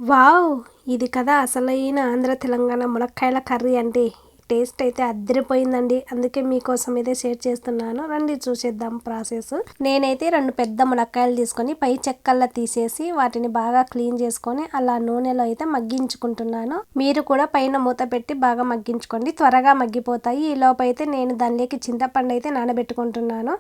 Wow! ఇది కదా అసలైన ఆంధ్ర తెలంగాణ మునక్కాయల కర్రీ అంటే. టేస్ట్ అయితే అద్దిరిపోయిందండి. అందుకే మీకోసం ఇదే షేర్ చేస్తున్నాను. రండి చూసేద్దాం ప్రాసెస్. నేనైతే 2 పెద్ద మునక్కాయలు తీసుకొని పై చెక్కల్లా తీసేసి వాటిని బాగా క్లీన్ చేసుకొని అలా నూనెలో అయితే మగ్గించుకుంటున్నాను. మీరు కూడా పైన మూత పెట్టి బాగా మగ్గించుకోండి. త్వరగా మగ్గిపోతాయి. ఈలోపు అయితే నేను దానిలోకి చింతపండు అయితే నానబెట్టుకుంటున్నాను.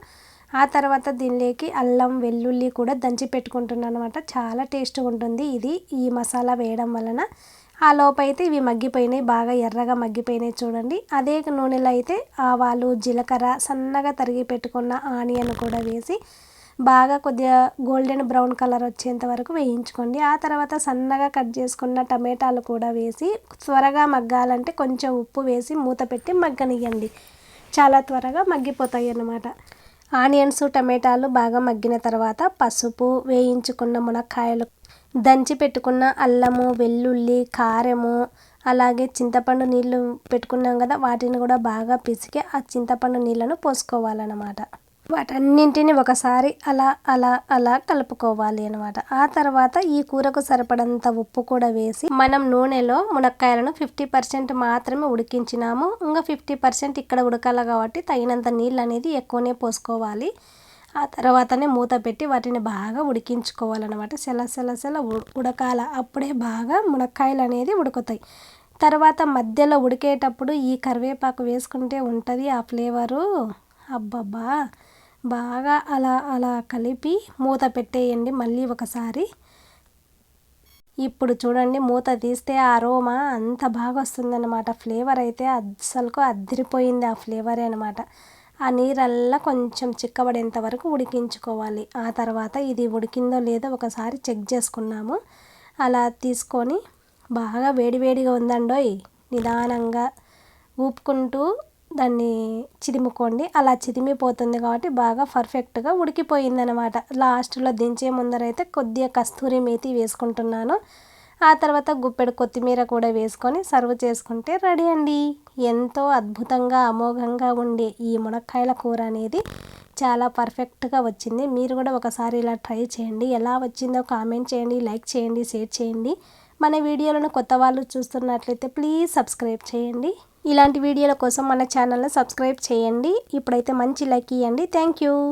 ఆ తర్వాత దీనిలోకి అల్లం వెల్లుల్లి కూడా దంచి పెట్టుకుంటున్నాను అనమాట. చాలా టేస్ట్గా ఉంటుంది ఇది ఈ మసాలా వేయడం వలన. ఆ లోపైతే ఇవి మగ్గిపోయినాయి, బాగా ఎర్రగా మగ్గిపోయినాయి చూడండి. అదే నూనెలో అయితే ఆవాలు జీలకర్ర సన్నగా తరిగి పెట్టుకున్న ఆనియన్ కూడా వేసి బాగా కొద్దిగా గోల్డెన్ బ్రౌన్ కలర్ వచ్చేంత వరకు వేయించుకోండి. ఆ తర్వాత సన్నగా కట్ చేసుకున్న టమాటాలు కూడా వేసి త్వరగా మగ్గాలంటే కొంచెం ఉప్పు వేసి మూత పెట్టి మగ్గనియండి. చాలా త్వరగా మగ్గిపోతాయి అన్నమాట. ఆనియన్స్ టమాటాలు బాగా మగ్గిన తర్వాత పసుపు, వేయించుకున్న మునక్కాయలు, దంచి పెట్టుకున్న అల్లము వెల్లుల్లి, కారము, అలాగే చింతపండు నీళ్ళు పెట్టుకున్నాం కదా, వాటిని కూడా బాగా పిసికి ఆ చింతపండు నీళ్ళను పోసుకోవాలన్నమాట. వాటన్నింటిని ఒకసారి అలా అలా అలా కలుపుకోవాలి అనమాట. ఆ తర్వాత ఈ కూరకు సరిపడంత ఉప్పు కూడా వేసి మనం నూనెలో మునక్కాయలను 50% మాత్రమే ఉడికించినాము. ఇంకా 50% ఇక్కడ ఉడకాలి కాబట్టి తగినంత నీళ్ళు అనేది ఎక్కువనే పోసుకోవాలి. ఆ తర్వాతనే మూత పెట్టి వాటిని బాగా ఉడికించుకోవాలన్నమాట. సెల ఉడకాల, అప్పుడే బాగా మునక్కాయలు అనేది ఉడుకుతాయి. తర్వాత మధ్యలో ఉడికేటప్పుడు ఈ కరివేపాకు వేసుకుంటే ఉంటుంది ఆ ఫ్లేవరు. అబ్బబ్బా! బాగా అలా అలా కలిపి మూత పెట్టేయండి మళ్ళీ ఒకసారి. ఇప్పుడు చూడండి మూత తీస్తే ఆ అరోమా అంత బాగా వస్తుందన్నమాట. ఫ్లేవర్ అయితే అస్సలకు అద్దిరిపోయింది ఆ ఫ్లేవరే అనమాట. ఆ నీరల్లా కొంచెం చిక్కబడేంత వరకు ఉడికించుకోవాలి. ఆ తర్వాత ఇది ఉడికిందో లేదో ఒకసారి చెక్ చేసుకున్నాము. అలా తీసుకొని బాగా వేడివేడిగా ఉందండోయ్, నిదానంగా ఊపుకుంటూ దాన్ని చిదుముకోండి. అలా చిదిమిపోతుంది కాబట్టి బాగా పర్ఫెక్ట్గా ఉడికిపోయిందనమాట. లాస్ట్లో దించే ముందరైతే కొద్దిగా కస్తూరి మేతి వేసుకుంటున్నాను. ఆ తర్వాత గుప్పెడు కొత్తిమీర కూడా వేసుకొని సర్వ్ చేసుకుంటే రెడీ అండి. ఎంతో అద్భుతంగా అమోఘంగా ఉండే ఈ మునక్కాయల కూర అనేది చాలా పర్ఫెక్ట్గా వచ్చింది. మీరు కూడా ఒకసారి ఇలా ట్రై చేయండి. ఎలా వచ్చిందో కామెంట్ చేయండి, లైక్ చేయండి, షేర్ చేయండి. మన వీడియోలను కొత్త వాళ్ళు చూస్తున్నట్లయితే ప్లీజ్ సబ్స్క్రైబ్ చేయండి. ఇలాంటి వీడియోల కోసం మన ఛానల్ని సబ్స్క్రైబ్ చేయండి. ఇప్పుడైతే మంచి లైక్ ఇవ్వండి. Thank you.